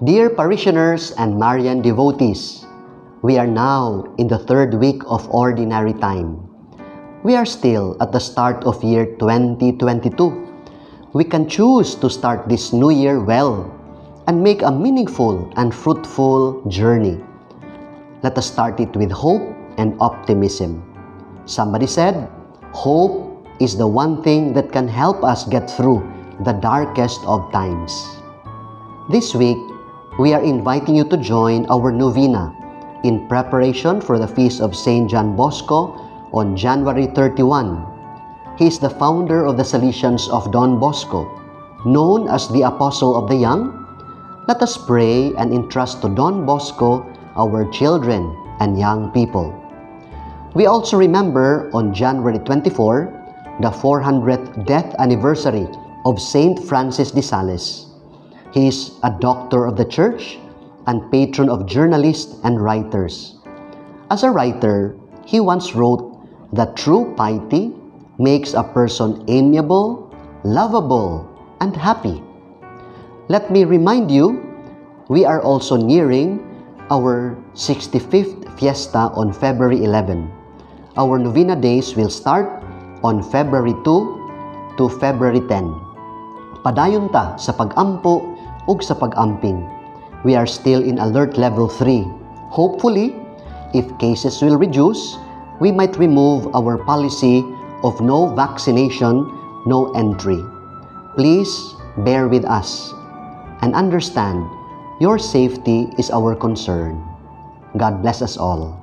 Dear parishioners and Marian devotees, we are now in the third week of Ordinary Time. We are still at the start of year 2022. We can choose to start this new year well and make a meaningful and fruitful journey. Let us start it with hope and optimism. Somebody said, hope is the one thing that can help us get through the darkest of times. This week, we are inviting you to join our novena in preparation for the feast of Saint John Bosco on January 31. He is the founder of the Salesians of Don Bosco, known as the Apostle of the Young. Let us pray and entrust to Don Bosco our children and young people. We also remember on January 24, the 400th death anniversary of Saint Francis de Sales. He is a doctor of the Church and patron of journalists and writers. As a writer, he once wrote that true piety makes a person amiable, lovable, and happy. Let me remind you, we are also nearing our 65th fiesta on February 11. Our novena days will start on February 2 to February 10. Padayon ta sa pag-ampo ug sa pag-amping. We are still in alert level 3. Hopefully, if cases will reduce, we might remove our policy of no vaccination, no entry. Please bear with us and understand your safety is our concern. God bless us all.